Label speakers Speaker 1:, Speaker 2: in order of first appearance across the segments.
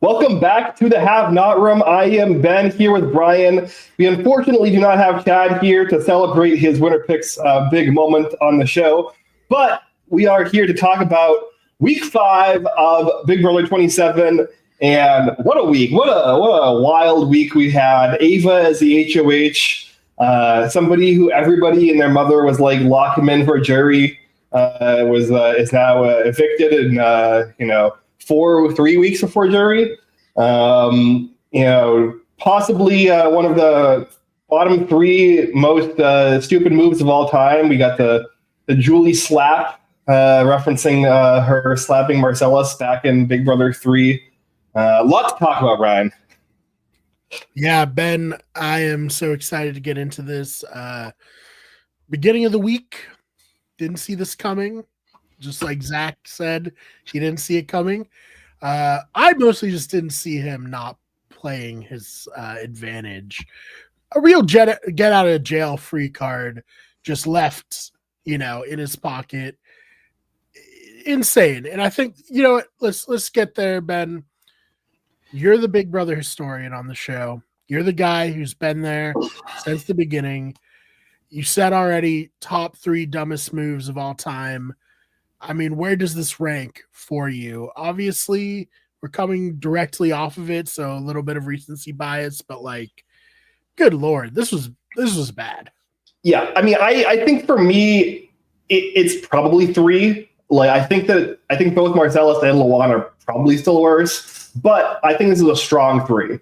Speaker 1: Welcome back to the Have Not Room. I am Ben here with Brian. We unfortunately do not have Chad here to celebrate his winner picks big moment on the show, but we are here to talk about week 5 of Big Brother 27. And what a week. What a wild week we had. Ava as the HOH, somebody who everybody and their mother was like, lock him in for a jury, is now evicted and 3 weeks before jury. Possibly one of the bottom 3 most stupid moves of all time. We got the Julie slap, referencing her slapping Marcellus back in Big Brother 3. A lot to talk about, Ryan.
Speaker 2: Yeah, Ben, I am so excited to get into this. Beginning of the week, didn't see this coming. Just like Zach said, he didn't see it coming. I mostly just didn't see him not playing his advantage. A real get out of jail free card just left, in his pocket. Insane. And I think, let's get there, Ben. You're the Big Brother historian on the show. You're the guy who's been there since the beginning. You said already top 3 dumbest moves of all time. I mean, where does this rank for you? Obviously, we're coming directly off of it, so a little bit of recency bias, but good Lord, this was bad.
Speaker 1: Yeah, I mean, I think for me, it's probably 3. I think both Marcellus and Luan are probably still worse, but I think this is a strong 3.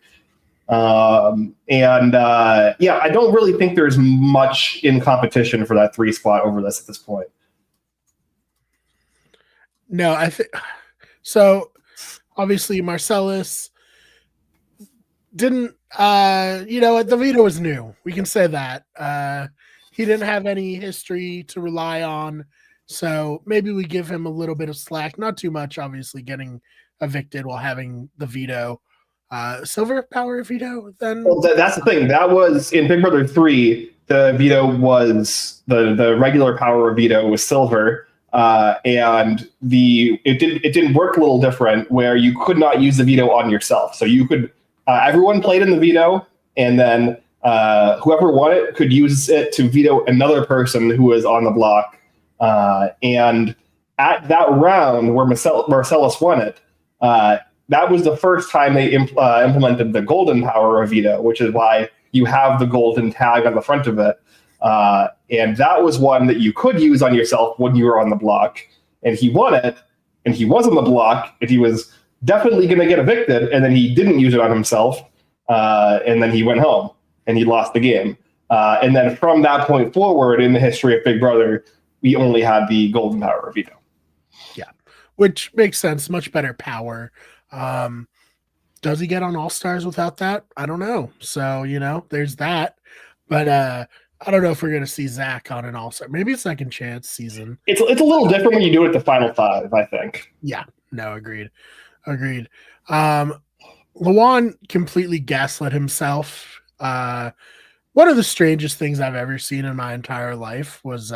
Speaker 1: I don't really think there's much in competition for that 3 spot over this at this point.
Speaker 2: No, I think so. Obviously, Marcellus didn't. The veto was new. We can say that he didn't have any history to rely on, so maybe we give him a little bit of slack. Not too much, obviously, getting evicted while having the veto. Silver power veto. Then
Speaker 1: that's the thing. That was in Big Brother 3. The veto was the regular power veto was silver. And it didn't work a little different where you could not use the veto on yourself. So you could everyone played in the veto, and then whoever won it could use it to veto another person who was on the block. And at that round where Marcellus won it, that was the first time they implemented the golden power of veto, which is why you have the golden tag on the front of it. And that was one that you could use on yourself when you were on the block. And he won it, and he was on the block, and he was definitely going to get evicted, and then he didn't use it on himself, and then he went home, and he lost the game. And then from that point forward in the history of Big Brother, we only had the golden power of veto.
Speaker 2: Yeah, which makes sense. Much better power. Does he get on All-Stars without that? I don't know. So, there's that. But I don't know if we're going to see Zach on an All-Star. Maybe a second chance season.
Speaker 1: It's a little different when you do it at the final 5, I think.
Speaker 2: Yeah. No, agreed. Luan completely gaslit himself. One of the strangest things I've ever seen in my entire life was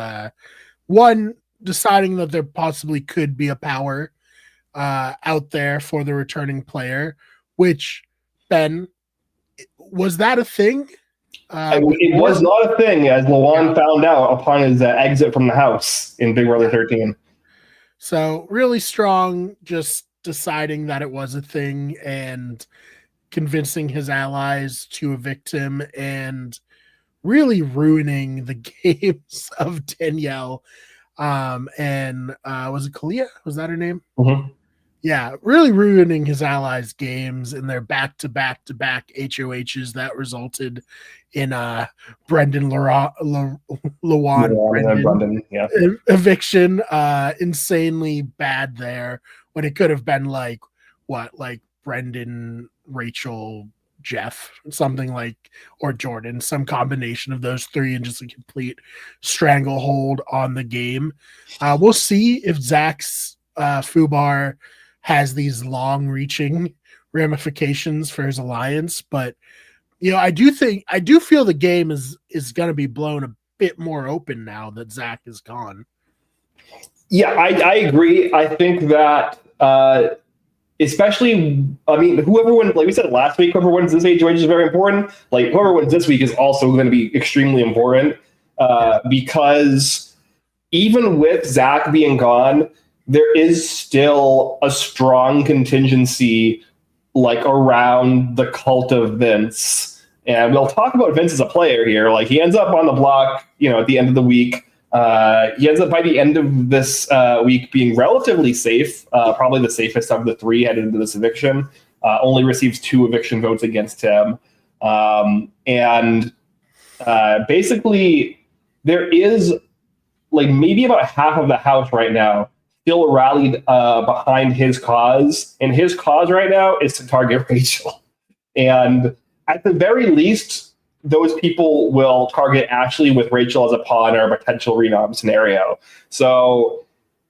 Speaker 2: one, deciding that there possibly could be a power out there for the returning player, which, Ben, was that a thing?
Speaker 1: It was not a thing, as Luan found out upon his exit from the house in Big Brother 13.
Speaker 2: So really strong, just deciding that it was a thing and convincing his allies to evict him and really ruining the games of Danielle. And was it Kalia? Was that her name?
Speaker 1: Mm-hmm.
Speaker 2: Yeah, really ruining his allies' games in their back-to-back HOHs that resulted in Brendan Luan eviction. Insanely bad there, when it could have been like Brendan, Rachel, Jeff, something or Jordan, some combination of those 3, and just a complete stranglehold on the game. We'll see if Zach's FUBAR has these long-reaching ramifications for his alliance, but I do feel the game is going to be blown a bit more open now that Zach is gone.
Speaker 1: Yeah, I agree. I think that especially, I mean, whoever wins, like we said last week, whoever wins this HOH is very important. Like whoever wins this week is also going to be extremely important because even with Zach being gone, there is still a strong contingency like around the cult of Vince. And we'll talk about Vince as a player here. Like he ends up on the block, at the end of the week. He ends up by the end of this week being relatively safe, probably the safest of the three headed into this eviction. Only receives 2 eviction votes against him. And basically, there is like maybe about half of the house right now still rallied behind his cause. And his cause right now is to target Rachel. And at the very least, those people will target Ashley with Rachel as a pawn or a potential renom scenario. So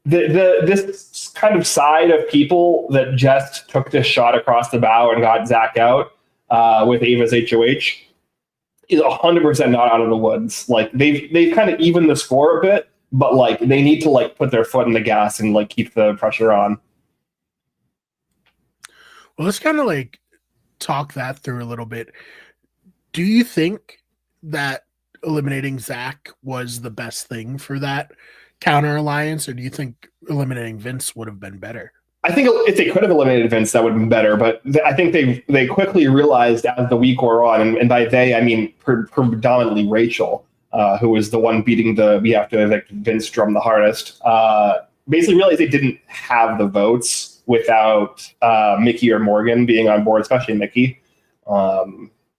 Speaker 1: this kind of side of people that just took this shot across the bow and got Zach out with Ava's HOH is 100% not out of the woods. Like they've kind of evened the score a bit, but like they need to like put their foot in the gas and like keep the pressure on.
Speaker 2: Well, let's kind of like talk that through a little bit. Do you think that eliminating Zach was the best thing for that counter alliance, or do you think eliminating Vince would have been better?
Speaker 1: I think if they could have eliminated Vince, that would have been better. But I think they quickly realized as the week wore on, and by they I mean predominantly Rachel, who was the one beating the "we have to evict Vince" drum the hardest. Basically realized they didn't have the votes without Mickey or Morgan being on board, especially Mickey.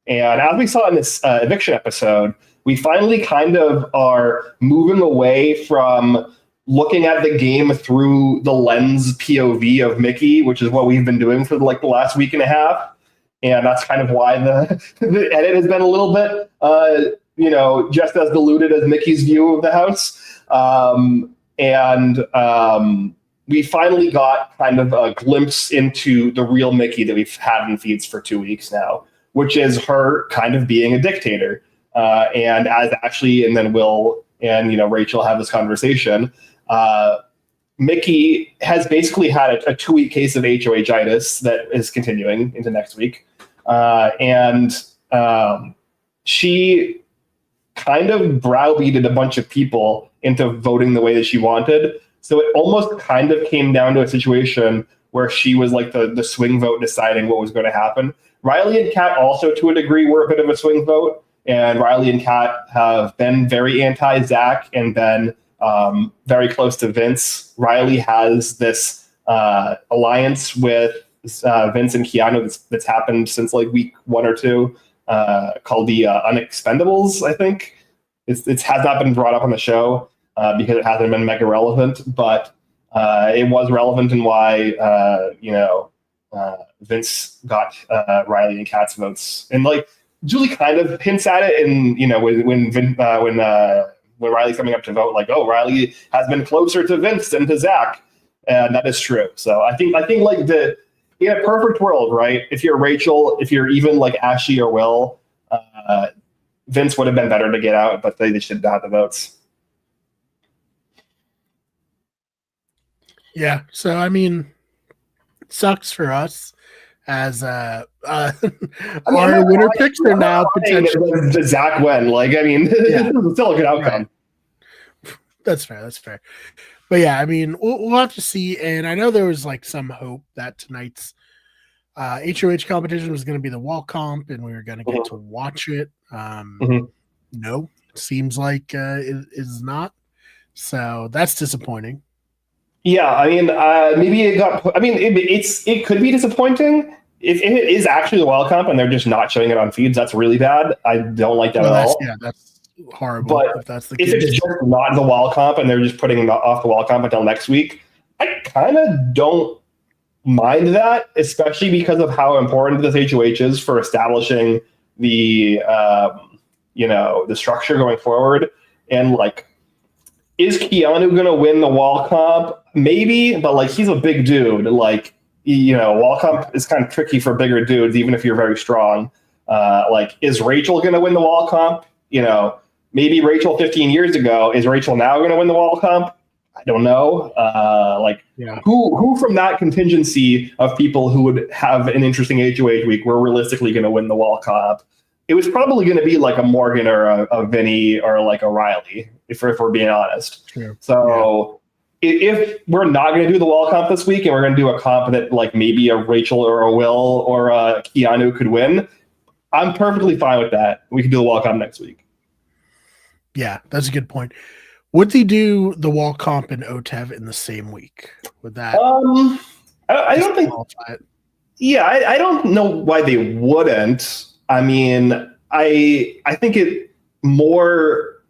Speaker 1: And as we saw in this eviction episode, we finally kind of are moving away from looking at the game through the lens POV of Mickey, which is what we've been doing for like the last week and a half. And that's kind of why the edit has been a little bit, just as diluted as Mickey's view of the house. We finally got kind of a glimpse into the real Mickey that we've had in feeds for 2 weeks now, which is her kind of being a dictator. And as Ashley and then Will and Rachel have this conversation, Mickey has basically had a 2-week case of HOH-itis that is continuing into next week. She kind of browbeated a bunch of people into voting the way that she wanted. So it almost kind of came down to a situation where she was like the swing vote deciding what was going to happen. Riley and Kat also, to a degree, were a bit of a swing vote. And Riley and Kat have been very anti-Zach and been very close to Vince. Riley has this alliance with Vince and Keanu that's happened since like week 1 or 2, called the Unexpendables, I think. It has not been brought up on the show because it hasn't been mega relevant, but it was relevant in why, Vince got Riley and Kat's votes. And like Julie kind of hints at it in, when Riley's coming up to vote, like, oh, Riley has been closer to Vince than to Zach. And that is true. So I think like in a perfect world, right? If you're Rachel, if you're even like Ashley or Will, Vince would have been better to get out, but they should have the votes.
Speaker 2: Yeah. So, I mean, it sucks for us as our winner picks are now potentially
Speaker 1: the Zach win. Like, I mean, it's still a good outcome.
Speaker 2: Right. That's fair. But yeah, I mean, we'll have to see. And I know there was like some hope that tonight's HOH competition was going to be the wall comp and we were going to get to watch it. No, it seems like it is not. So that's disappointing.
Speaker 1: Yeah, I mean, maybe it got. I mean, it could be disappointing if it is actually the wild comp and they're just not showing it on feeds. That's really bad. I don't like that at all.
Speaker 2: Yeah, that's horrible.
Speaker 1: But
Speaker 2: if that's the case,
Speaker 1: if it's just not the wild comp and they're just putting it off the wild comp until next week, I kind of don't mind that, especially because of how important this HOH is for establishing the the structure going forward. And like, is Keanu going to win the wall comp? Maybe, but like he's a big dude. Like, wall comp is kind of tricky for bigger dudes, even if you're very strong. Like, is Rachel going to win the wall comp? Maybe Rachel 15 years ago. Is Rachel now going to win the wall comp? I don't know. Who from that contingency of people who would have an interesting HOH week were realistically going to win the wall comp? It was probably going to be like a Morgan or a Vinny or like a Riley, if we're being honest.
Speaker 2: True.
Speaker 1: So if we're not going to do the wall comp this week and we're going to do a comp that like maybe a Rachel or a Will or a Keanu could win, I'm perfectly fine with that. We can do the wall comp next week.
Speaker 2: Yeah, that's a good point. Would they do the wall comp and OTEV in the same week? Would that?
Speaker 1: I don't think. Yeah, I don't know why they wouldn't. I mean, I think it more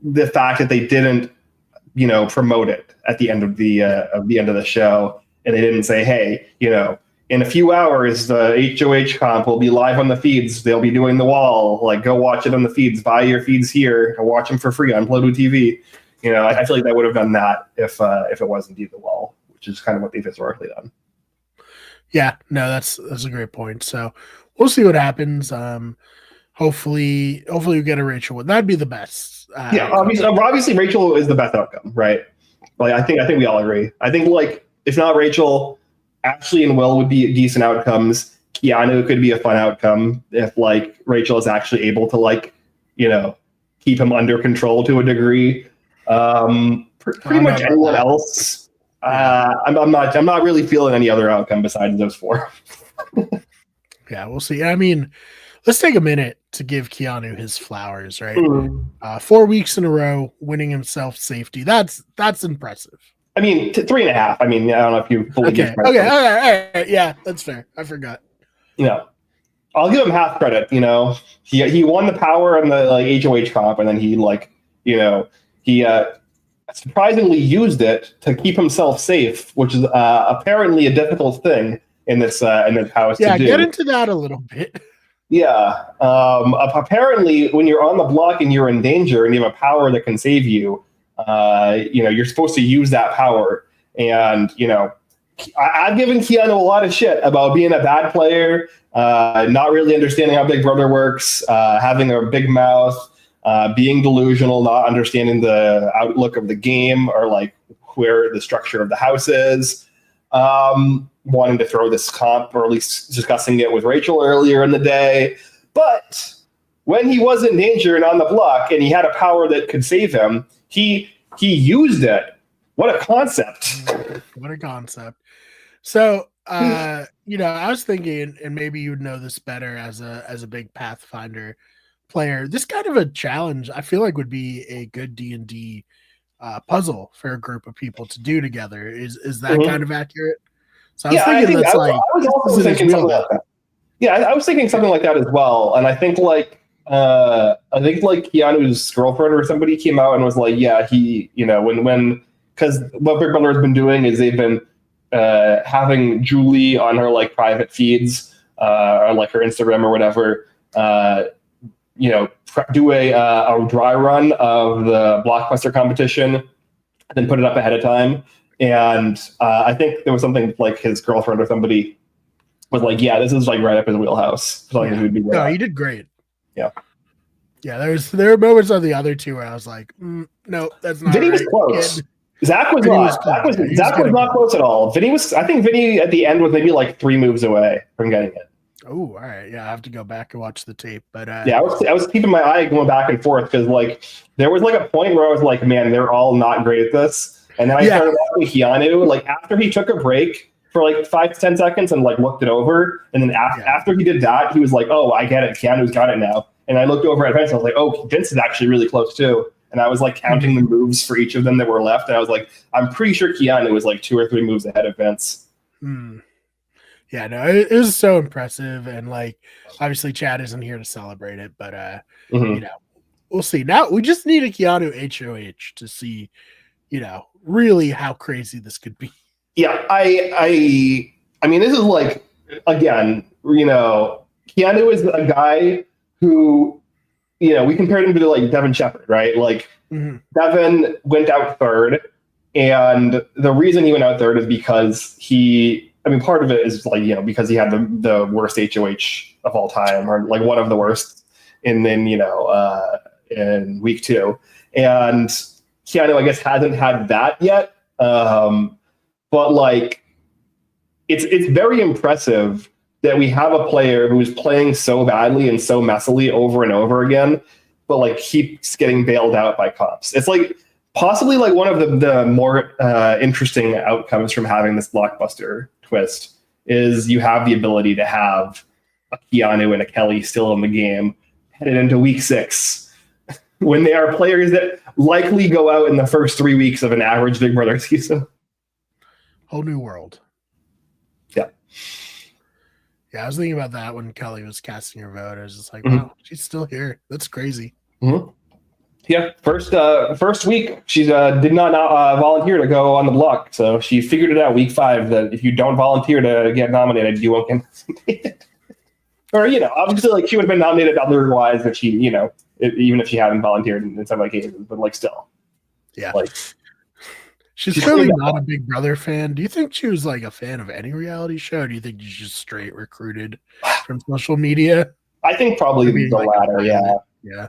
Speaker 1: the fact that they didn't, promote it at the end of the show, and they didn't say, hey, in a few hours, the HOH comp will be live on the feeds. They'll be doing the wall. Like, go watch it on the feeds. Buy your feeds here and watch them for free on Pluto TV. I feel like they would have done that if it wasn't indeed the wall, which is kind of what they've historically done.
Speaker 2: Yeah, no, that's a great point. So we'll see what happens. Hopefully we get a Rachel one. That'd be the best.
Speaker 1: Obviously Rachel is the best outcome, right? Like, I think we all agree. I think, like, if not Rachel, Ashley and Will would be decent outcomes. Keanu could be a fun outcome if, like, Rachel is actually able to, like, keep him under control to a degree. Pretty much anyone else. I'm not really feeling any other outcome besides those four.
Speaker 2: Yeah, we'll see. I mean, let's take a minute to give Keanu his flowers, right? 4 weeks in a row, winning himself safety. That's impressive. I
Speaker 1: mean, 3.5. I mean, I don't know if you believe.
Speaker 2: Okay, all right. Yeah, that's fair. I forgot.
Speaker 1: I'll give him half credit. He won the power on the HOH comp, and then he surprisingly used it to keep himself safe, which is apparently a difficult thing in this house to do.
Speaker 2: Yeah, get into that a little bit.
Speaker 1: Yeah. Apparently, when you're on the block and you're in danger and you have a power that can save you, you're supposed to use that power. And, I've given Keanu a lot of shit about being a bad player, not really understanding how Big Brother works, having a big mouth, being delusional, not understanding the outlook of the game or like where the structure of the house is, wanting to throw this comp, or at least discussing it with Rachel earlier in the day. But when he was in danger and on the block and he had a power that could save him, he used it. What a concept.
Speaker 2: What a concept. So, I was thinking, and maybe you would know this better as a big Pathfinder player, this kind of a challenge I feel like would be a good D&D puzzle for a group of people to do together. Is that kind of accurate? So I was thinking that's like I was also thinking something like that.
Speaker 1: Yeah, I was thinking something like that as well. And I think Keanu's girlfriend or somebody came out and was like, yeah, he, because what Big Brother has been doing is they've been having Julie on her like private feeds or like her Instagram or whatever, do a dry run of the blockbuster competition and then put it up ahead of time. And I think there was something like his girlfriend or somebody was like, yeah, this is like right up his wheelhouse. So
Speaker 2: yeah. No, he did great.
Speaker 1: Yeah.
Speaker 2: Yeah, there were moments on the other two where I was like, no, that's not
Speaker 1: Vinny
Speaker 2: right.
Speaker 1: was close. Zach was not close at all. I think Vinny at the end was maybe like 3 moves away from getting it.
Speaker 2: Oh, all right. Yeah, I have to go back and watch the tape. But
Speaker 1: yeah, I was keeping my eye going back and forth because like there was like a point where I was like, man, they're all not great at this. And then I started watching Keanu, like after he took a break for like 5 to 10 seconds and like looked it over. And then after he did that, he was like, oh, I get it. Keanu's got it now. And I looked over at Vince and I was like, oh, Vince is actually really close too. And I was like counting the moves for each of them that were left. And I was like, I'm pretty sure Keanu was like 2 or 3 moves ahead of Vince.
Speaker 2: Yeah, no, it was so impressive. And like, obviously Chad isn't here to celebrate it, but we'll see. Now we just need a Keanu HOH to see, really how crazy this could be.
Speaker 1: Yeah, I mean, this is like, again, Keanu is a guy who, we compared him to like Devin Shepard, right? Like Devin went out third, and the reason he went out third is because part of it is like, because he had the worst HOH of all time, or like one of the worst in week 2. And Keanu, I guess, hasn't had that yet. But like, it's very impressive that we have a player who's playing so badly and so messily over and over again, but like keeps getting bailed out by cops. It's like possibly like one of the more interesting outcomes from having this blockbuster twist is you have the ability to have a Keanu and a Kelly still in the game headed into week 6 when they are players that likely go out in the first 3 weeks of an average Big Brother season.
Speaker 2: Whole new world.
Speaker 1: Yeah.
Speaker 2: Yeah, I was thinking about that when Kelly was casting her vote. I was just like, wow, she's still here. That's crazy.
Speaker 1: Mm-hmm. Yeah, first week, she did not volunteer to go on the block. So she figured it out week 5 that if you don't volunteer to get nominated, you won't get nominated. Or, obviously, like, she would have been nominated otherwise if she, even if she hadn't volunteered in some cases, but like still.
Speaker 2: Yeah.
Speaker 1: Like,
Speaker 2: she's clearly not a Big Brother fan. Do you think she was like a fan of any reality show? Or do you think she's just straight recruited from social media?
Speaker 1: I think probably the
Speaker 2: like
Speaker 1: latter, yeah.
Speaker 2: Yeah.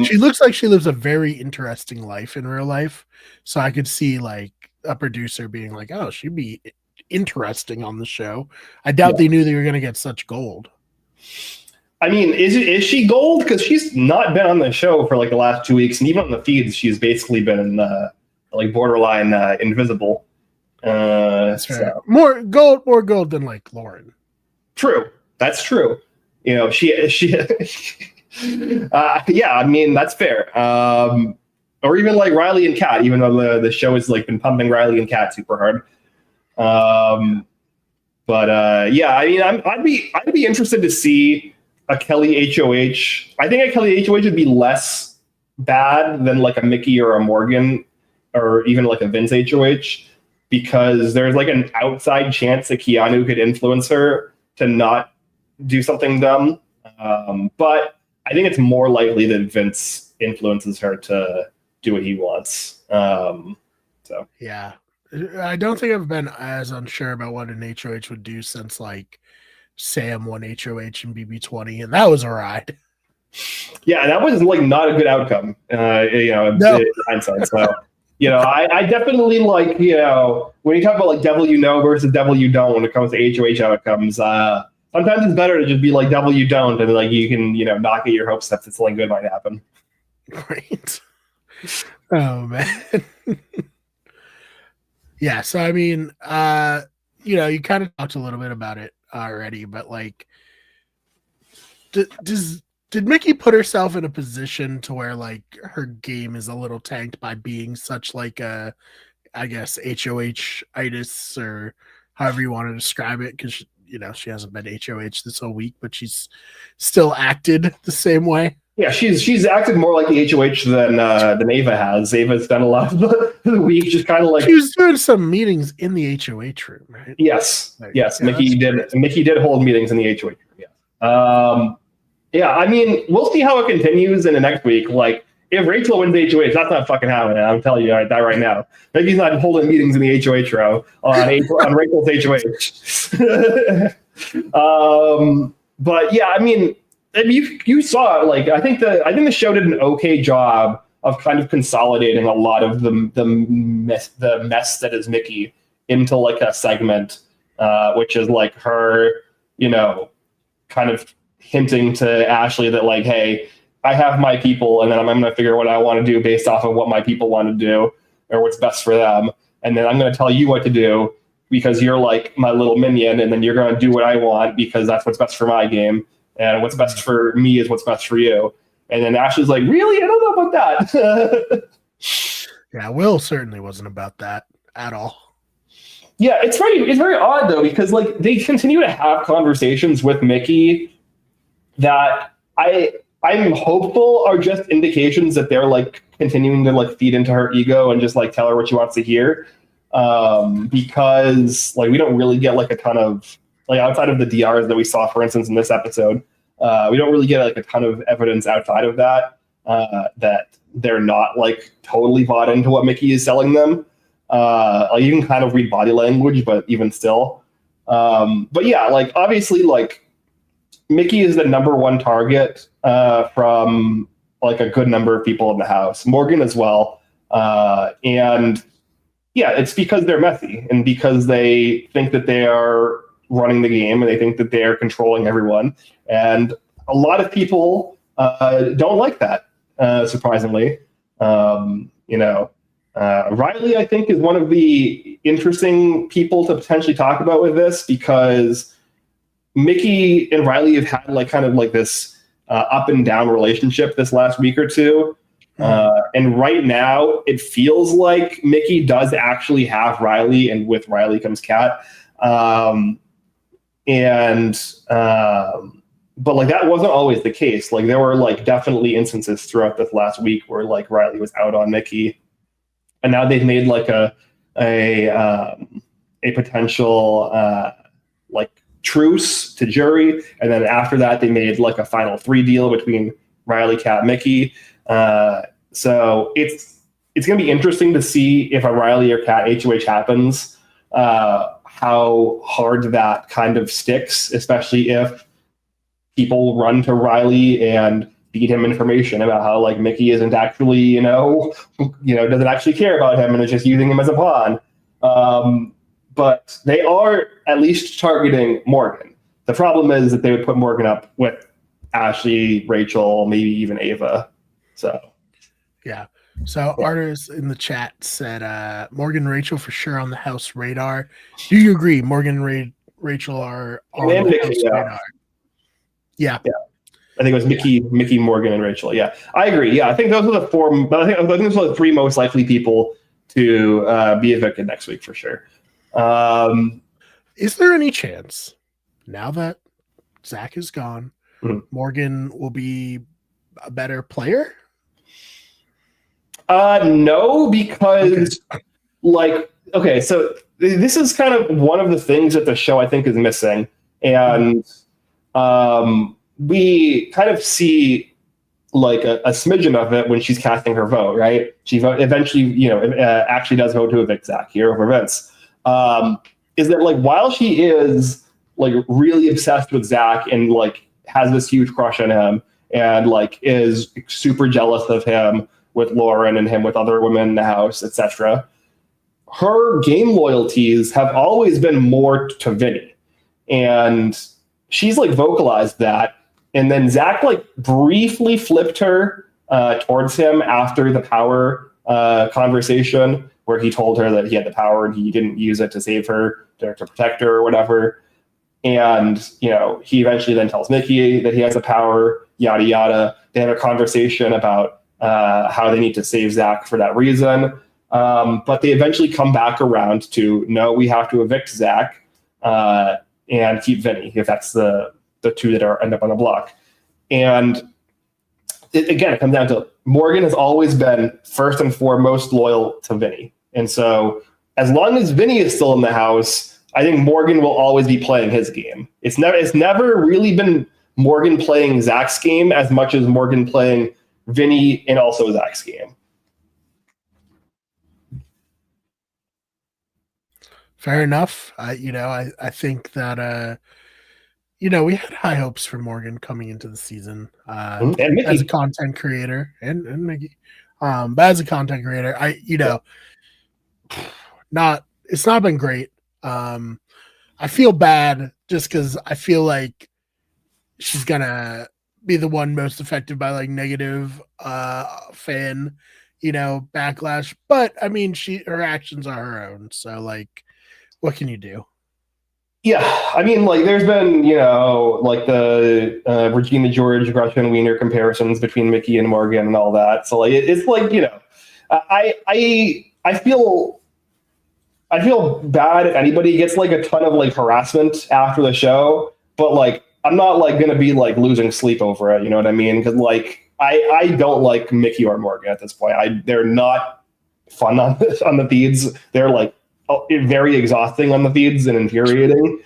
Speaker 2: She looks like she lives a very interesting life in real life. So I could see like a producer being like, oh, she'd be interesting on the show. I doubt they knew they were going to get such gold.
Speaker 1: I mean, is she gold? Because she's not been on the show for like the last 2 weeks, and even on the feeds, she's basically been like borderline invisible.
Speaker 2: That's fair. So. More gold than like Lauren.
Speaker 1: True, that's true. She yeah, I mean, that's fair. Or even like Riley and Kat, even though the show has like been pumping Riley and Kat super hard. Yeah, I mean, I'd be interested to see a Kelly HOH. I think a Kelly HOH would be less bad than like a Mickey or a Morgan or even like a Vince HOH, because there's like an outside chance that Keanu could influence her to not do something dumb. But I think it's more likely that Vince influences her to do what he wants. So
Speaker 2: yeah, I don't think I've been as unsure about what an HOH would do since like Sam won HOH in BB20, and that was a ride.
Speaker 1: Yeah, that was like not a good outcome. No. In hindsight. So I definitely like when you talk about like devil you know versus devil you don't when it comes to HOH outcomes. Sometimes it's better to just be like devil you don't, and like you can not get your hopes up that something good might happen.
Speaker 2: Right. Oh man. Yeah. So I mean, you kind of talked a little bit about it already, but like, did Mickey put herself in a position to where like her game is a little tanked by being such like a, I guess, HOH-itis or however you want to describe it? Because she hasn't been HOH this whole week, but she's still acted the same way.
Speaker 1: Yeah, she's acted more like the HOH than Ava has. Ava's done a lot of the week, just kind of like
Speaker 2: she was doing some meetings in the HOH room, right?
Speaker 1: Yes,
Speaker 2: like,
Speaker 1: yes.
Speaker 2: Yeah,
Speaker 1: Mickey did hold meetings in the HOH room. Yeah. Yeah. I mean, we'll see how it continues in the next week. Like, if Rachel wins the HOH, that's not fucking happening. I'm telling you that right now. Mickey's not holding meetings in the HOH row on Rachel's HOH. But yeah, I mean. You saw like I think the show did an okay job of kind of consolidating a lot of the mess that is Mickey into like a segment, which is like her, kind of hinting to Ashley that like, hey, I have my people, and then I'm going to figure what I want to do based off of what my people want to do or what's best for them, and then I'm going to tell you what to do because you're like my little minion, and then you're going to do what I want because that's what's best for my game. And what's best for me is what's best for you. And then Ashley's like, really? I don't know about that.
Speaker 2: Yeah, Will certainly wasn't about that at all.
Speaker 1: Yeah, it's very odd though, because like they continue to have conversations with Mickey that I'm hopeful are just indications that they're like continuing to like feed into her ego and just like tell her what she wants to hear. Because like we don't really get like a ton of like outside of the DRs that we saw, for instance, in this episode, we don't really get like a ton of evidence outside of that that they're not like totally bought into what Mickey is selling them. Like you can kind of read body language, but even still. But yeah, like obviously, like Mickey is the number one target from like a good number of people in the house, Morgan as well. And yeah, it's because they're messy and because they think that they are running the game and they think that they are controlling everyone. And a lot of people don't like that, surprisingly. Riley, I think, is one of the interesting people to potentially talk about with this, because Mickey and Riley have had like kind of like this up and down relationship this last week or two. And right now it feels like Mickey does actually have Riley, and with Riley comes Kat. But like that wasn't always the case. Like there were like definitely instances throughout this last week where like Riley was out on Mickey, and now they've made like a potential like truce to jury, and then after that they made like a final 3 deal between Riley, Kat, Mickey. So it's gonna be interesting to see if a Riley or Kat HOH happens, how hard that kind of sticks, especially if people run to Riley and feed him information about how like Mickey isn't actually, doesn't actually care about him and is just using him as a pawn. But they are at least targeting Morgan. The problem is that they would put Morgan up with Ashley, Rachel, maybe even Ava. So
Speaker 2: yeah. So artists in the chat said Morgan and Rachel for sure on the house radar. Do you agree Morgan and Rachel are on the house radar? Yeah.
Speaker 1: I think it was Mickey, Morgan, and Rachel. Yeah, I agree. Yeah, I think those are the 4. But I think those are the 3 most likely people to be evicted next week for sure.
Speaker 2: Is there any chance now that Zach is gone, Morgan will be a better player?
Speaker 1: No, because so this is kind of one of the things that the show I think is missing, and we kind of see like a smidgen of it when she's casting her vote, right? She eventually, actually does vote to evict Zach here over Vince. Is that like while she is like really obsessed with Zach and like has this huge crush on him and like is super jealous of him with Lauren and him with other women in the house, etc., her game loyalties have always been more to Vinny, and she's like vocalized that. And then Zach like briefly flipped her towards him after the power conversation, where he told her that he had the power and he didn't use it to save her, to protect her or whatever. And, he eventually then tells Mickey that he has the power, yada, yada. They have a conversation about how they need to save Zach for that reason. But they eventually come back around to, no, we have to evict Zach and keep Vinny, if that's the 2 that end up on the block. And it comes down to Morgan has always been first and foremost loyal to Vinny. And so as long as Vinny is still in the house, I think Morgan will always be playing his game. It's never really been Morgan playing Zach's game as much as Morgan playing Vinny and also Zach's game.
Speaker 2: Fair enough. I think that we had high hopes for Morgan coming into the season as a content creator and Mickey. But as a content creator, it's not been great. I feel bad just because I feel like she's gonna be the one most affected by like negative fan, backlash. But I mean, her actions are her own. So like, what can you do?
Speaker 1: Yeah, I mean, like, there's been, like the Regina George, Gretchen Wiener comparisons between Mickey and Morgan and all that. So, like, it's like, I feel bad if anybody gets like a ton of like harassment after the show, but like, I'm not like gonna be like losing sleep over it. You know what I mean? Because like, I don't like Mickey or Morgan at this point. They're not fun on the feeds. They're like very exhausting on the feeds and infuriating.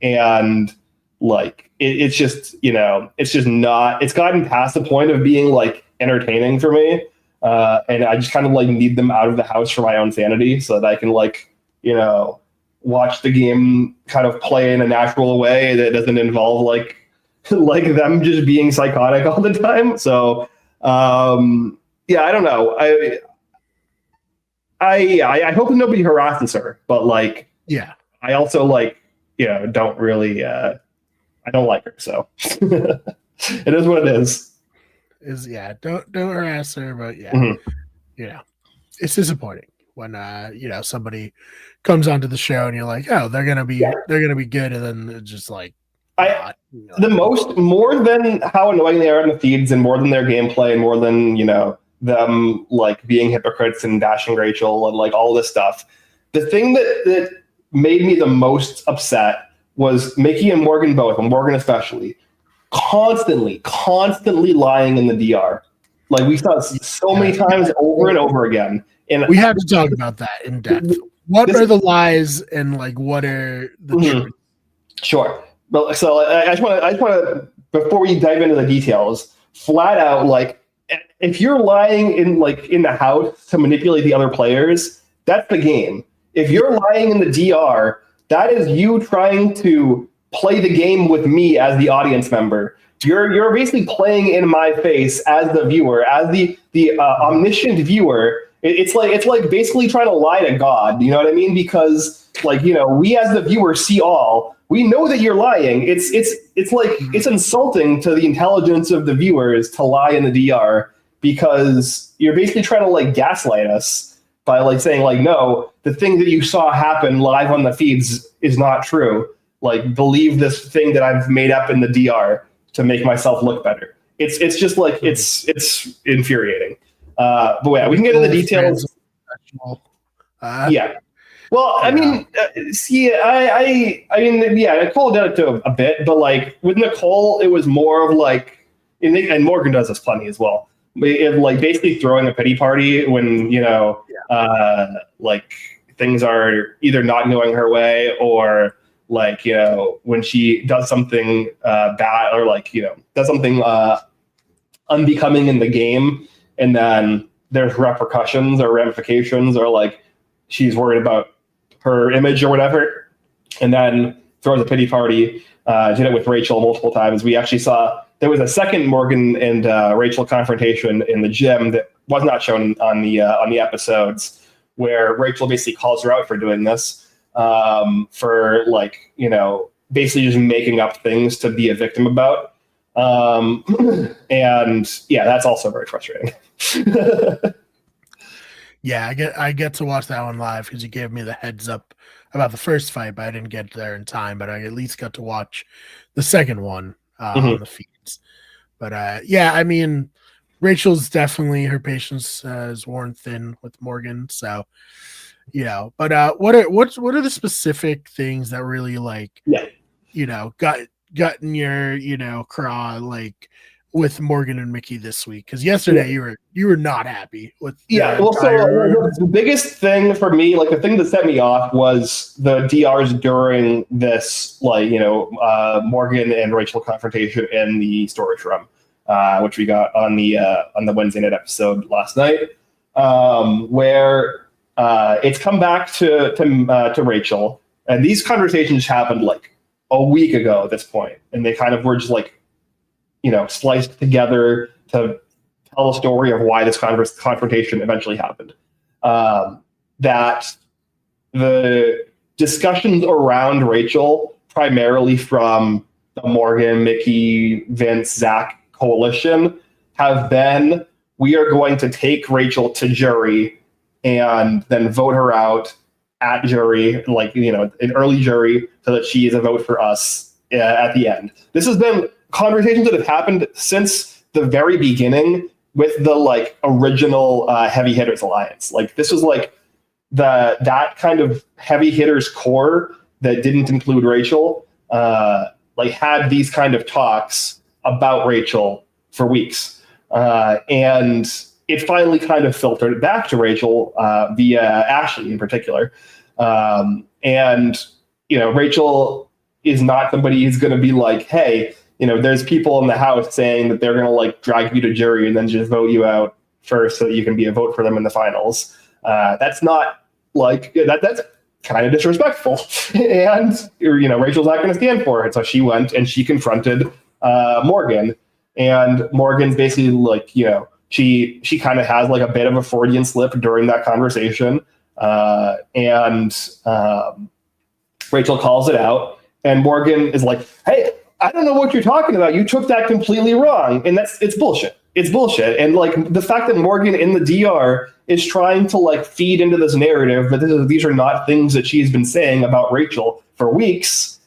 Speaker 1: And like it's just not, it's gotten past the point of being like entertaining for me. And I just kind of like need them out of the house for my own sanity so that I can like, watch the game kind of play in a natural way that doesn't involve like like them just being psychotic all the time. So yeah, I don't know. I hope nobody harasses her, but like,
Speaker 2: Yeah.
Speaker 1: I also like, don't really, I don't like her. So it is what it is.
Speaker 2: Don't harass her, but yeah,
Speaker 1: Mhm.
Speaker 2: it's disappointing when somebody comes onto the show and you're like, oh, they're gonna be good, and then it's just like
Speaker 1: more than how annoying they are in the feeds, and more than their gameplay, and more than them like being hypocrites and bashing Rachel and like all this stuff. The thing that made me the most upset was Mickey and Morgan both, and Morgan especially, constantly lying in the DR. Like we saw so many times over and over again. And
Speaker 2: we have to talk about that in depth. What are the lies and like what are the truth?
Speaker 1: Sure. Well, so I just want to, before we dive into the details, flat out, like, if you're lying in the house to manipulate the other players, that's the game. If you're lying in the DR, that is you trying to play the game with me as the audience member. You're basically playing in my face as the viewer, as the omniscient viewer. It's like basically trying to lie to God. You know what I mean? Because we as the viewer see all. We know that you're lying. It's like it's insulting to the intelligence of the viewers to lie in the DR, because you're basically trying to like gaslight us by like saying like, no, the thing that you saw happen live on the feeds is not true. Like, believe this thing that I've made up in the DR to make myself look better. It's just like it's infuriating. But yeah, we can get into the details. Yeah. Well, I mean, see, I mean, yeah, I called it out a bit, but like with Nicole, it was more of like, and Morgan does this plenty as well. Like basically throwing a pity party when like things are either not going her way, or like when she does something bad, or like does something unbecoming in the game, and then there's repercussions or ramifications, or like she's worried about her image or whatever, and then throws a pity party. Did it with Rachel multiple times. We actually saw there was a second Morgan and Rachel confrontation in the gym that was not shown on the episodes, where Rachel basically calls her out for doing this, for like basically just making up things to be a victim about. And yeah, that's also very frustrating.
Speaker 2: Yeah, I get to watch that one live because you gave me the heads up about the first fight, but I didn't get there in time. But I at least got to watch the second one on the feeds. But yeah, I mean, Rachel's definitely, her patience is worn thin with Morgan. So but what are the specific things that really like got in your craw like with Morgan and Mickey this week? Because yesterday you were not happy with
Speaker 1: well, so the biggest thing for me, like the thing that set me off, was the DRs during this Morgan and Rachel confrontation in the storage room, which we got on the Wednesday night episode last night, where it's come back to Rachel, and these conversations happened like a week ago at this point, and they kind of were just like sliced together to tell a story of why this confrontation eventually happened. That the discussions around Rachel, primarily from the Morgan, Mickey, Vince, Zach coalition, have been, we are going to take Rachel to jury and then vote her out at jury, like an early jury, so that she is a vote for us at the end. This has been conversations that have happened since the very beginning with the original Heavy Hitters Alliance. Like this was like that kind of heavy hitters core that didn't include Rachel, had these kind of talks about Rachel for weeks, and it finally kind of filtered back to Rachel via Ashley in particular, and Rachel is not somebody who's going to be like, hey, there's people in the house saying that they're going to drag you to jury and then just vote you out first so that you can be a vote for them in the finals. That's not that's kind of disrespectful. And, Rachel's not going to stand for it. So she went and she confronted Morgan. And Morgan's basically like, she kind of has like a bit of a Freudian slip during that conversation. And Rachel calls it out. And Morgan is like, hey, I don't know what you're talking about. You took that completely wrong. And it's bullshit. It's bullshit. And like the fact that Morgan in the DR is trying to like feed into this narrative that these are not things that she's been saying about Rachel for weeks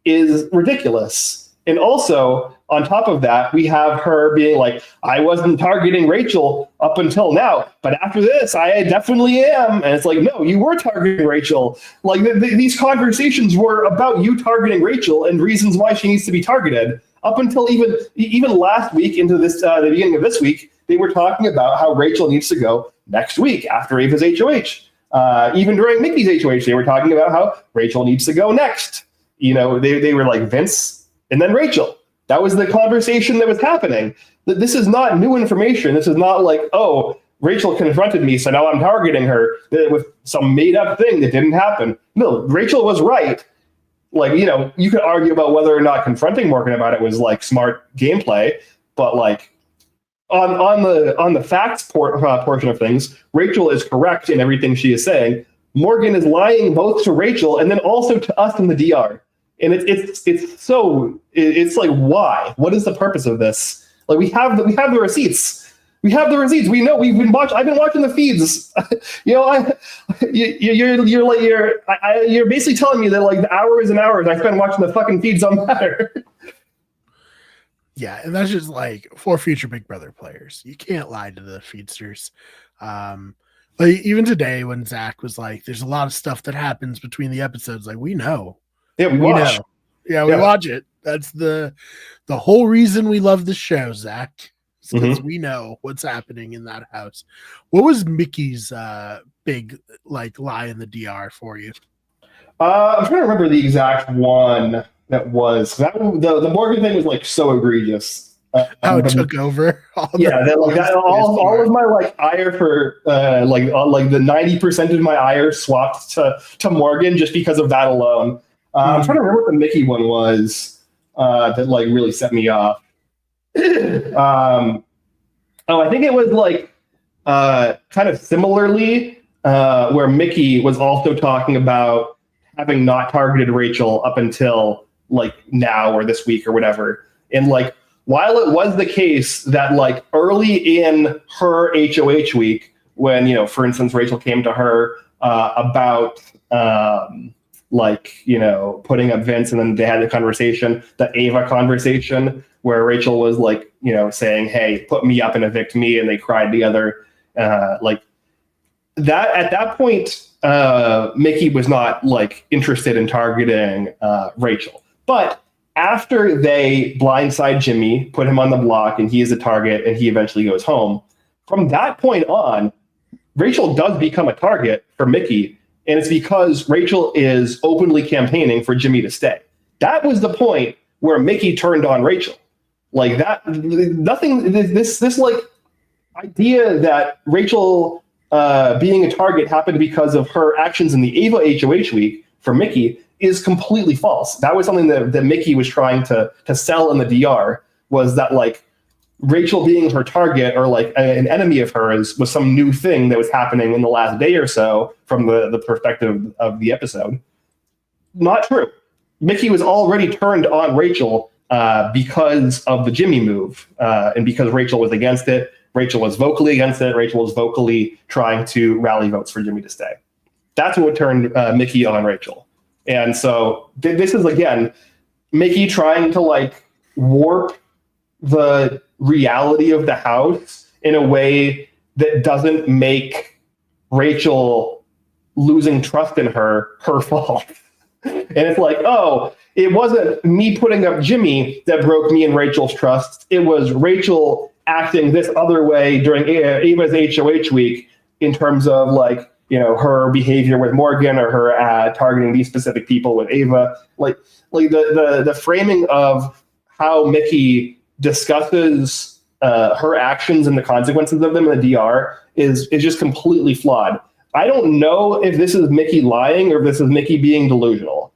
Speaker 1: is ridiculous. And also, on top of that, we have her being like, I wasn't targeting Rachel up until now, but after this, I definitely am. And it's like, no, you were targeting Rachel. Like these conversations were about you targeting Rachel and reasons why she needs to be targeted. Up until even last week into this the beginning of this week, they were talking about how Rachel needs to go next week after Ava's HOH. Even during Mickey's HOH, they were talking about how Rachel needs to go next. They were like Vince and then Rachel. That was the conversation that was happening. This is not new information. This is not like, oh, Rachel confronted me, so now I'm targeting her with some made up thing that didn't happen. No, Rachel was right. Like, you could argue about whether or not confronting Morgan about it was like smart gameplay, but like on the facts portion of things, Rachel is correct in everything she is saying. Morgan is lying both to Rachel and then also to us in the DR. And it's like, why? What is the purpose of this? Like we have the receipts. We have the receipts. We know I've been watching the feeds. You're basically telling me that like the hours and hours I spend watching the fucking feeds don't matter.
Speaker 2: Yeah, and that's just like for future Big Brother players. You can't lie to the feedsters. Like even today when Zach was like, there's a lot of stuff that happens between the episodes. Like we know.
Speaker 1: Yeah, we watch.
Speaker 2: Know. Yeah, we watch it. That's the whole reason we love the show, Zach. Because we know what's happening in that house. What was Mickey's big like lie in the DR for you?
Speaker 1: I'm trying to remember the exact one that was. The Morgan thing was like so egregious.
Speaker 2: How it took over.
Speaker 1: All of my like ire for like the 90% of my ire swapped to Morgan just because of that alone. I'm trying to remember what the Mickey one was that like really set me off. I think it was like kind of similarly where Mickey was also talking about having not targeted Rachel up until like now or this week or whatever. And like, while it was the case that like early in her HOH week, when, for instance, Rachel came to her about putting up Vince, and then they had the conversation, the Ava conversation, where Rachel was like, saying, hey, put me up and evict me. And they cried together. Like that at that point, Mickey was not like interested in targeting Rachel. But after they blindside Jimmy, put him on the block, and he is a target, and he eventually goes home, from that point on, Rachel does become a target for Mickey. And it's because Rachel is openly campaigning for Jimmy to stay. That was the point where Mickey turned on Rachel. Like that, nothing, this like idea that Rachel being a target happened because of her actions in the Ava HOH week for Mickey is completely false. That was something that Mickey was trying to sell in the DR, was that like Rachel being her target or like an enemy of hers was some new thing that was happening in the last day or so from the perspective of the episode. Not true. Mickey was already turned on Rachel because of the Jimmy move, and because Rachel was against it. Rachel was vocally against it. Rachel was vocally trying to rally votes for Jimmy to stay. That's what turned Mickey on Rachel. And so this is, again, Mickey trying to like warp the reality of the house in a way that doesn't make Rachel losing trust in her fault. And it's like, oh, it wasn't me putting up Jimmy that broke me and Rachel's trust. It was Rachel acting this other way during Ava's HOH week in terms of like, her behavior with Morgan, or her targeting these specific people with Ava. Like the framing of how Mickey discusses her actions and the consequences of them in the DR is just completely flawed. I don't know if this is Mickey lying or if this is Mickey being delusional.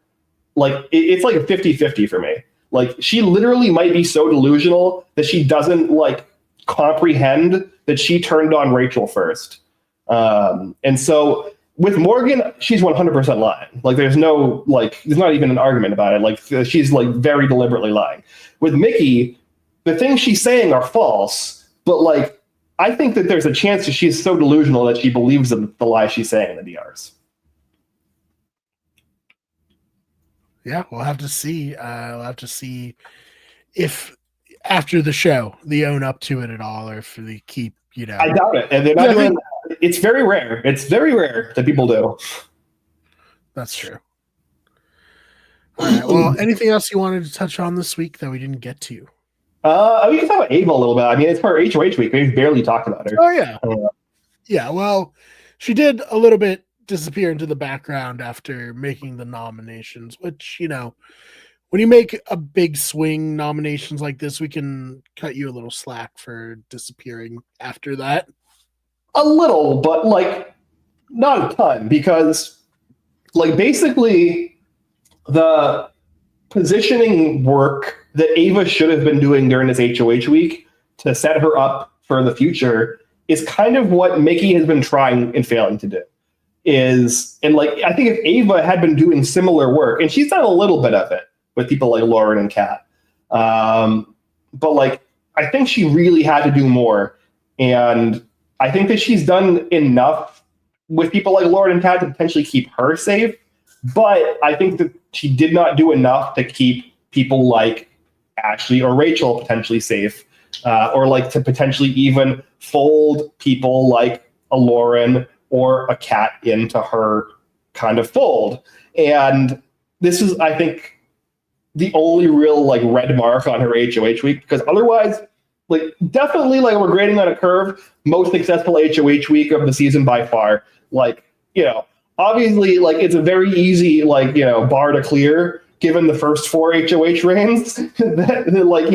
Speaker 1: Like it's like a 50-50 for me. Like, she literally might be so delusional that she doesn't like comprehend that she turned on Rachel first. And so with Morgan, she's 100% lying. Like, there's not even an argument about it. Like, she's like very deliberately lying. With Mickey, the things she's saying are false, but like, I think that there's a chance that she's so delusional that she believes the lies she's saying in the DRs.
Speaker 2: Yeah, we'll have to see. We'll have to see if after the show they own up to it at all, or if they keep,
Speaker 1: I doubt it. And they're not doing. It's very rare. It's very rare that people do.
Speaker 2: That's true. All right. Well, anything else you wanted to touch on this week that we didn't get to?
Speaker 1: We can talk about Ava a little bit. I mean, it's part of HOH week. We've barely talked about her.
Speaker 2: Oh yeah. Yeah. Well, she did a little bit disappear into the background after making the nominations, which, when you make a big swing nominations like this, we can cut you a little slack for disappearing after that.
Speaker 1: A little, but like not a ton, because like basically the positioning work that Ava should have been doing during this HOH week to set her up for the future is kind of what Mickey has been trying and failing to do. And like, I think if Ava had been doing similar work, and she's done a little bit of it with people like Lauren and Kat, but like, I think she really had to do more. And I think that she's done enough with people like Lauren and Kat to potentially keep her safe. But I think that she did not do enough to keep people like Ashley or Rachel potentially safe, or like to potentially even fold people like a Lauren or a Kat into her kind of fold. And this is, I think, the only real like red mark on her HOH week, because otherwise, like, definitely, like, we're grading on a curve, most successful HOH week of the season by far. Like, obviously, like, it's a very easy, like, bar to clear given the first 4 HOH reigns. that, like,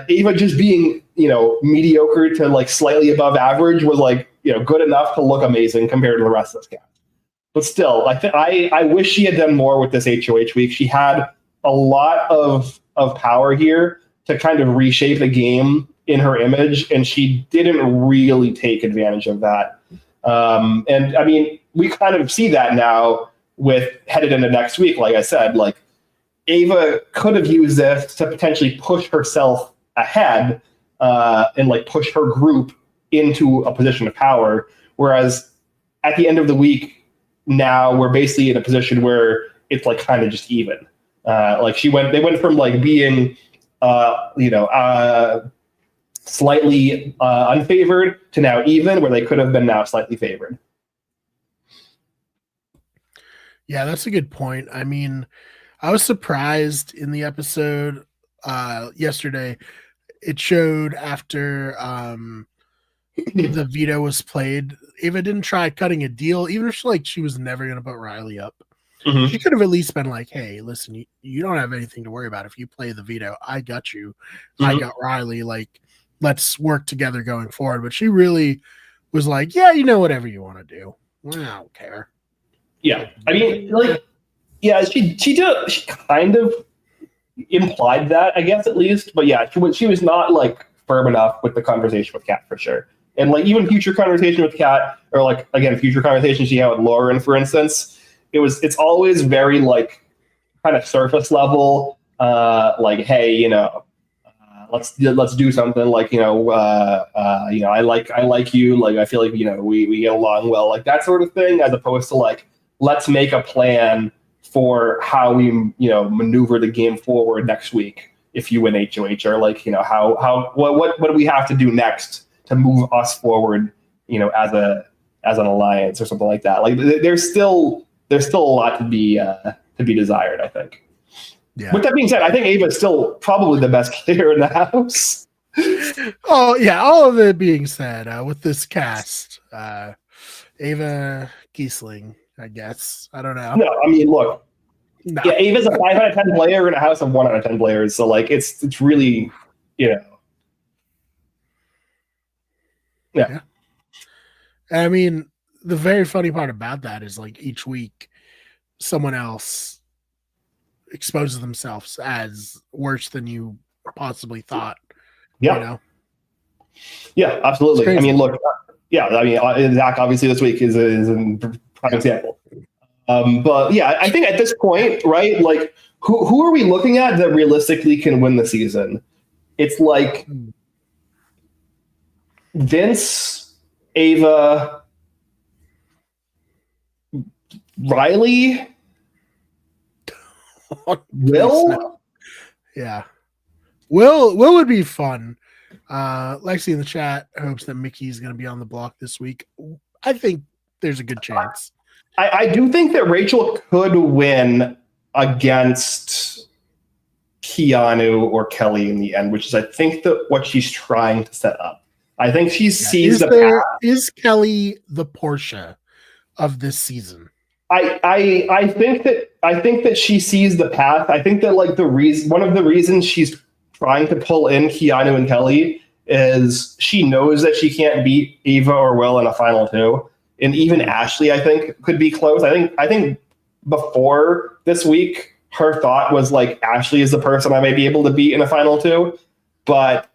Speaker 1: even just being, mediocre to like slightly above average was like, good enough to look amazing compared to the rest of this cast. But still, I wish she had done more with this HOH week. She had a lot of power here to kind of reshape the game in her image, and she didn't really take advantage of that. And I mean, we kind of see that now with headed into next week. Like I said, like, Ava could have used this to potentially push herself ahead, and like push her group into a position of power. Whereas at the end of the week, now we're basically in a position where it's like kind of just even. Like they went from like being, slightly unfavored to now even, where they could have been now slightly favored.
Speaker 2: Yeah, that's a good point. I mean, I was surprised in the episode yesterday. It showed after the veto was played, Ava didn't try cutting a deal, even if she was never going to put Riley up. Mm-hmm. She could have at least been like, hey, listen, you don't have anything to worry about. If you play the veto, I got you. Mm-hmm. I got Riley. Like, let's work together going forward. But she really was like, yeah, whatever you want to do. I don't care.
Speaker 1: Yeah. I mean, like, yeah, she kind of implied that, I guess, at least. But yeah, she was not like firm enough with the conversation with Kat for sure. And like, even future conversation with Kat, or like, again, future conversation she had with Lauren, for instance, it's always very like kind of surface level, like, hey, let's do something, like, I like you, like, I feel like, we get along well, like that sort of thing, as opposed to like, let's make a plan for how we, maneuver the game forward next week if you win HOH, or like, what do we have to do next to move us forward, as an alliance or something like that. Like, there's still a lot to be desired, I think. Yeah. With that being said, I think Ava is still probably the best player in the house.
Speaker 2: Oh yeah, all of it being said, with this cast, Ava Kiesling, I guess. I don't know.
Speaker 1: No, I mean, look. No. Yeah, Ava's a 5 out of 10 player in a house of 1 out of 10 players. So like, it's really,
Speaker 2: Yeah. I mean, the very funny part about that is like each week someone else exposes themselves as worse than you possibly thought.
Speaker 1: Yeah.
Speaker 2: You know?
Speaker 1: Yeah, absolutely. I mean, look, Zach obviously this week is a prime example. But yeah, I think at this point, right, like who are we looking at that realistically can win the season? It's like Vince, Ava, Riley, Will.
Speaker 2: Yeah. Will would be fun. Lexi in the chat hopes that Mickey's going to be on the block this week. I think there's a good chance.
Speaker 1: I do think that Rachel could win against Keanu or Kelly in the end, which is, I think, what she's trying to set up. I think she sees the path.
Speaker 2: Is Kelly the Portia of this season?
Speaker 1: I think that she sees the path. I think that like one of the reasons she's trying to pull in Keanu and Kelly is she knows that she can't beat Ava or Will in a final two. And even Ashley, I think, could be close. I think before this week, her thought was like Ashley is the person I may be able to beat in a final two. But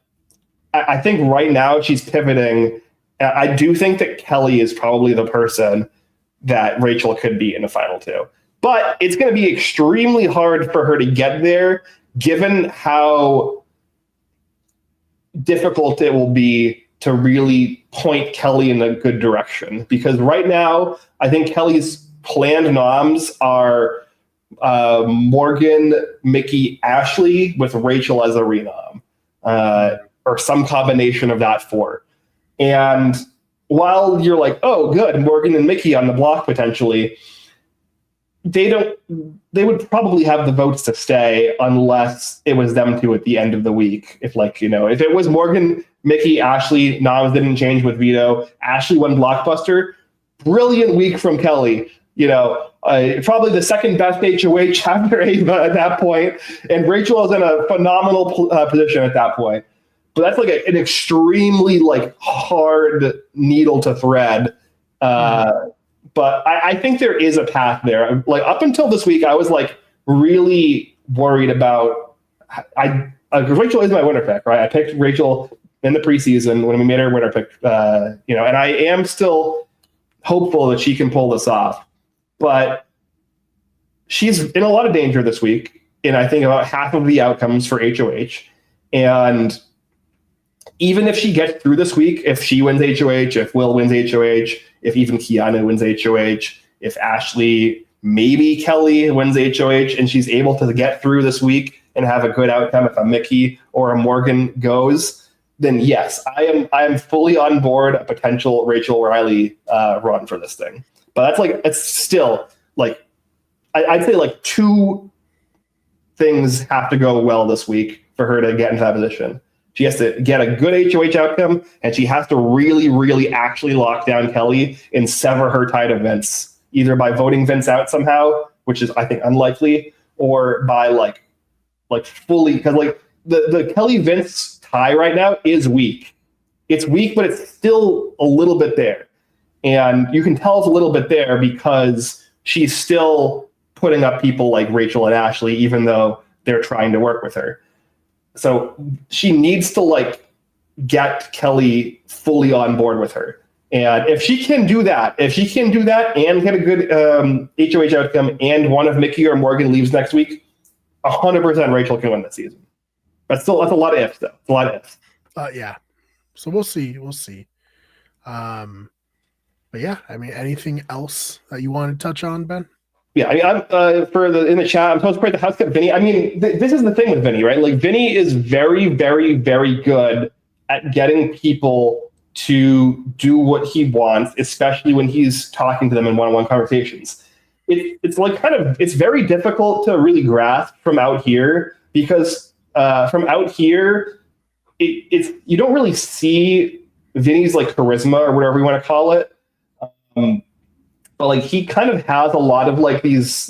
Speaker 1: I think right now she's pivoting. I do think that Kelly is probably the person that Rachel could beat in a final two. But it's going to be extremely hard for her to get there, given how difficult it will be to really point Kelly in a good direction. Because right now, I think Kelly's planned noms are Morgan, Mickey, Ashley, with Rachel as a renom, or some combination of that four. And while you're like, oh, good, Morgan and Mickey on the block potentially, they would probably have the votes to stay unless it was them two at the end of the week. If it was Morgan, Mickey, Ashley, noms didn't change with veto, Ashley won blockbuster, brilliant week from Kelly. Probably the second best HOH after Ava at that point, and Rachel is in a phenomenal position at that point. But that's like an extremely hard needle to thread. But I think there is a path there. Like up until this week, I was really worried about. Rachel is my winner pick, right? I picked Rachel in the preseason when we made our winner pick, and I am still hopeful that she can pull this off. But she's in a lot of danger this week, and I think about half of the outcomes for HOH. And even if she gets through this week, if she wins HOH, if Will wins HOH, if even Keanu wins HOH, if Ashley, maybe Kelly wins HOH, and she's able to get through this week and have a good outcome, if a Mickey or a Morgan goes, then yes, I am fully on board a potential Rachel Riley run for this thing. But it's still I'd say two things have to go well this week for her to get into that position. She has to get a good HOH outcome, and she has to really, really actually lock down Kelly and sever her tie to Vince, either by voting Vince out somehow, which is, I think, unlikely, or by fully, because the Kelly Vince tie right now is weak. It's weak, but it's still a little bit there. And you can tell it's a little bit there because she's still putting up people like Rachel and Ashley, even though they're trying to work with her. So she needs to get Kelly fully on board with her. And if she can do that, and get a good HOH outcome, and one of Mickey or Morgan leaves next week, 100% Rachel can win this season. But still, that's a lot of ifs, though. It's a lot of ifs.
Speaker 2: Yeah. So we'll see. But yeah, I mean, anything else that you want to touch on, Ben?
Speaker 1: Yeah, I'm in the chat. I'm supposed to pray the house cut Vinny. I mean, this is the thing with Vinny, right? Vinny is very, very, very good at getting people to do what he wants, especially when he's talking to them in one-on-one conversations. It's very difficult to really grasp from out here because from out here, you don't really see Vinny's charisma or whatever you want to call it. But he kind of has a lot of these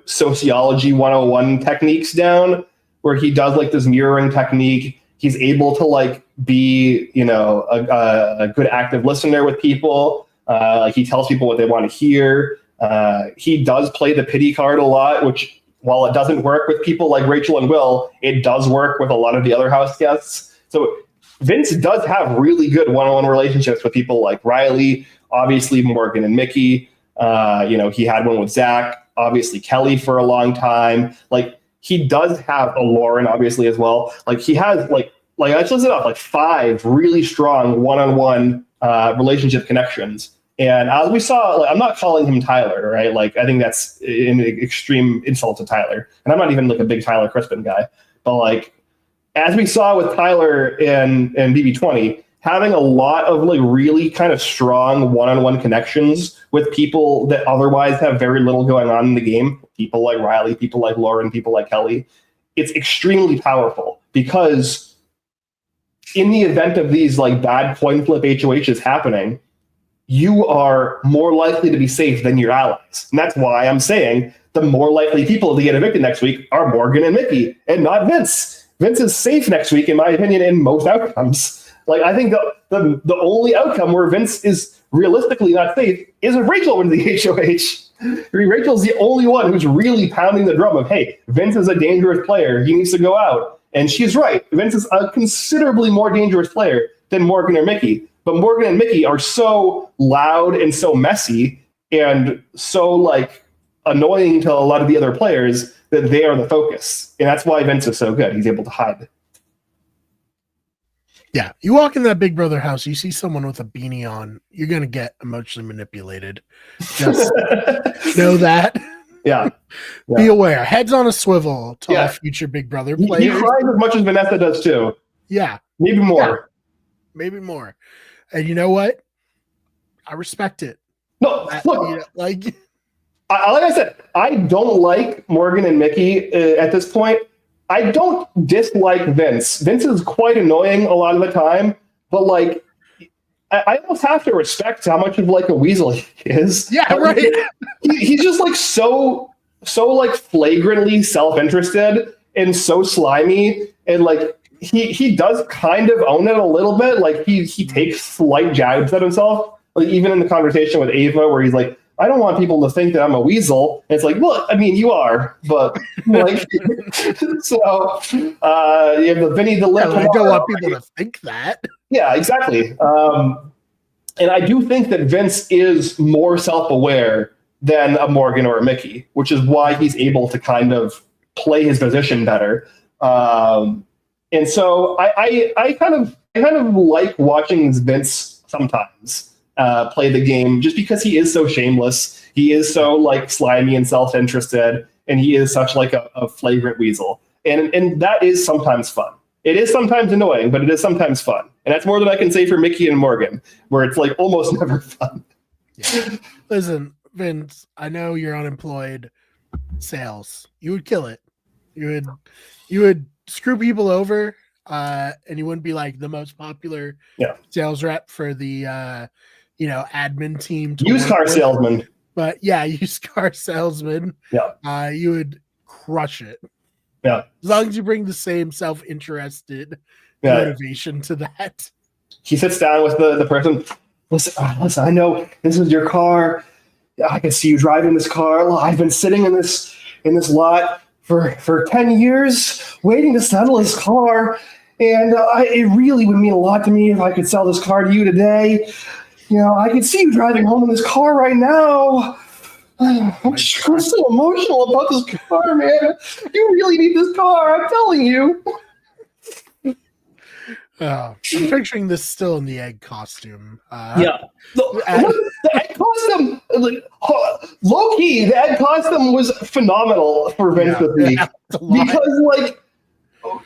Speaker 1: sociology 101 techniques down, where he does this mirroring technique. He's able to be a good active listener with people. He tells people what they want to hear. He does play the pity card a lot, which while it doesn't work with people like Rachel and Will, it does work with a lot of the other house guests. So Vince does have really good one-on-one relationships with people like Riley, obviously Morgan and Mickey. He had one with Zach, obviously Kelly for a long time. Like, he does have a Lauren, obviously, as well. Like, he has like I just listed off like 5 really strong one-on-one relationship connections. And as we saw, like, I'm not calling him Tyler, right? Like, I think that's an extreme insult to Tyler. And I'm not even like a big Tyler Crispin guy. But like, as we saw with Tyler and BB20, having a lot of like really kind of strong one-on-one connections with people that otherwise have very little going on in the game, people like Riley, people like Lauren, people like Kelly, it's extremely powerful, because in the event of these like bad coin flip HOHs happening, you are more likely to be safe than your allies. And that's why I'm saying the more likely people to get evicted next week are Morgan and Mickey, and not Vince. Vince is safe next week, in my opinion, in most outcomes. Like, I think the only outcome where Vince is realistically not safe is if Rachel wins the HOH. I mean, Rachel's the only one who's really pounding the drum of, hey, Vince is a dangerous player. He needs to go out. And she's right. Vince is a considerably more dangerous player than Morgan or Mickey. But Morgan and Mickey are so loud and so messy and so like annoying to a lot of the other players that they are the focus. And that's why Vince is so good. He's able to hide.
Speaker 2: Yeah. You walk in that Big Brother house, you see someone with a beanie on, you're going to get emotionally manipulated. Just know that.
Speaker 1: Yeah.
Speaker 2: Be aware. Heads on a swivel to all future Big Brother players.
Speaker 1: He cries as much as Vanessa does too.
Speaker 2: Yeah.
Speaker 1: Maybe more.
Speaker 2: Yeah. Maybe more. And you know what? I respect it.
Speaker 1: No, look,
Speaker 2: like
Speaker 1: I said, I don't like Morgan and Mickey at this point. I don't dislike Vince. Vince is quite annoying a lot of the time, but like, I almost have to respect how much of like a weasel he is.
Speaker 2: Yeah, right.
Speaker 1: He's just like so like flagrantly self-interested and so slimy, and like he does kind of own it a little bit. Like he takes slight jabs at himself. Like even in the conversation with Ava, where he's like, I don't want people to think that I'm a weasel. And it's like, well, I mean, you are, but like, so you have the Vinny the Lip.
Speaker 2: I don't want people to think that.
Speaker 1: Yeah, exactly. And I do think that Vince is more self-aware than a Morgan or a Mickey, which is why he's able to kind of play his position better. And so I kind of like watching Vince sometimes play the game, just because he is so shameless. He is so like slimy and self-interested, and he is such like a flagrant weasel. And that is sometimes fun. It is sometimes annoying, but it is sometimes fun. And that's more than I can say for Mickey and Morgan, where it's like almost never fun.
Speaker 2: Yeah. Listen, Vince, I know you're unemployed. Sales, you would kill it. You would screw people over, and you wouldn't be like the most popular sales rep for the admin team.
Speaker 1: Used car salesman.
Speaker 2: But yeah, used car salesman.
Speaker 1: Yeah.
Speaker 2: You would crush it.
Speaker 1: Yeah.
Speaker 2: As long as you bring the same self-interested motivation to that.
Speaker 1: He sits down with the person. Listen, I know this is your car. I can see you driving this car. Well, I've been sitting in this lot for 10 years waiting to settle this car. And it really would mean a lot to me if I could sell this car to you today. You know, I could see you driving home in this car right now. I'm so emotional about this car, man. You really need this car. I'm telling you.
Speaker 2: I'm picturing this still in the egg costume.
Speaker 1: The egg costume, like, low key, the egg costume was phenomenal for Vince this week. Because, like,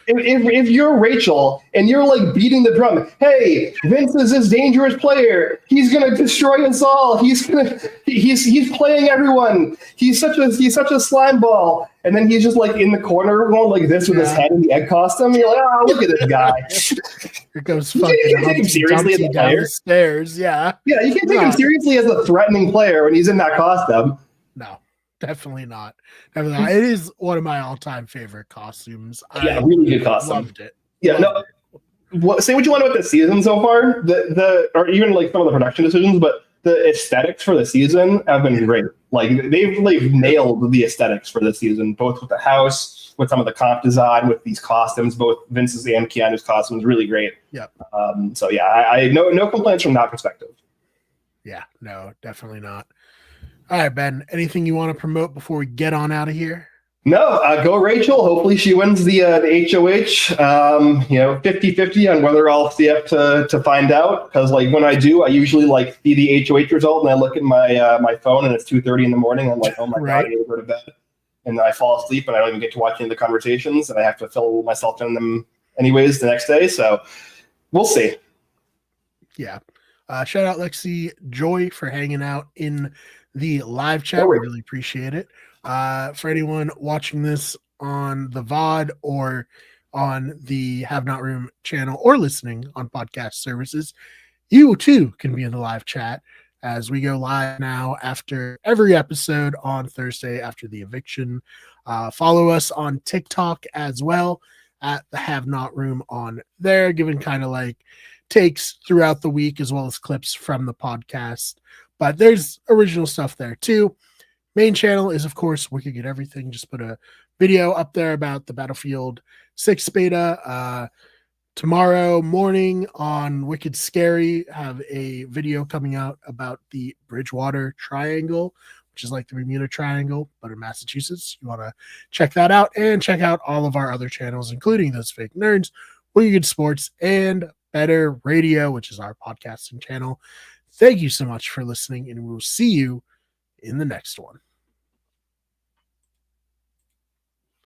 Speaker 1: if you're Rachel and you're like beating the drum, hey, Vince is this dangerous player. He's gonna destroy us all. He's playing everyone. He's such a slime ball. And then he's just like in the corner going like this with his head in the egg costume. You're like, oh, look at this guy.
Speaker 2: Here goes fucking you can't take him seriously as a player. Down the stairs. Yeah, you
Speaker 1: can't take him seriously as a threatening player when he's in that costume.
Speaker 2: No. Definitely not. Definitely not. It is one of my all-time favorite costumes.
Speaker 1: Yeah, really good costume.
Speaker 2: Loved it.
Speaker 1: Yeah, say what you want about the season so far, or even like some of the production decisions, but the aesthetics for the season have been great. Like they've nailed the aesthetics for the season, both with the house, with some of the comp design, with these costumes, both Vince's and Keanu's costumes, really great.
Speaker 2: Yeah.
Speaker 1: So yeah, I no complaints from that perspective.
Speaker 2: Yeah, no, definitely not. All right, Ben, anything you want to promote before we get on out of here?
Speaker 1: No, go Rachel. Hopefully she wins the HOH. 50-50 on whether I'll stay up to find out. Because like when I do, I usually like see the HOH result and I look at my my phone and it's 2:30 in the morning. I'm like, oh my God, I need to go to bed. And then I fall asleep and I don't even get to watch any of the conversations and I have to fill myself in them anyways the next day. So we'll see.
Speaker 2: Yeah. Shout out Lexi Joy for hanging out in the live chat. We really appreciate it. For anyone watching this on the VOD or on the Have Not Room channel or listening on podcast services, you too can be in the live chat as we go live now after every episode on Thursday after the eviction. Follow us on TikTok as well at the Have Not Room on there, giving kind of like takes throughout the week as well as clips from the podcast. But there's original stuff there too. Main channel is, of course, Wicked Get Everything. Just put a video up there about the Battlefield 6 beta. Tomorrow morning on Wicked Scary, have a video coming out about the Bridgewater Triangle, which is like the Bermuda Triangle, but in Massachusetts. You want to check that out and check out all of our other channels, including Those Fake Nerds, Wicked Good Sports, and Better Radio, which is our podcasting channel. Thank you so much for listening, and we will see you in the next one.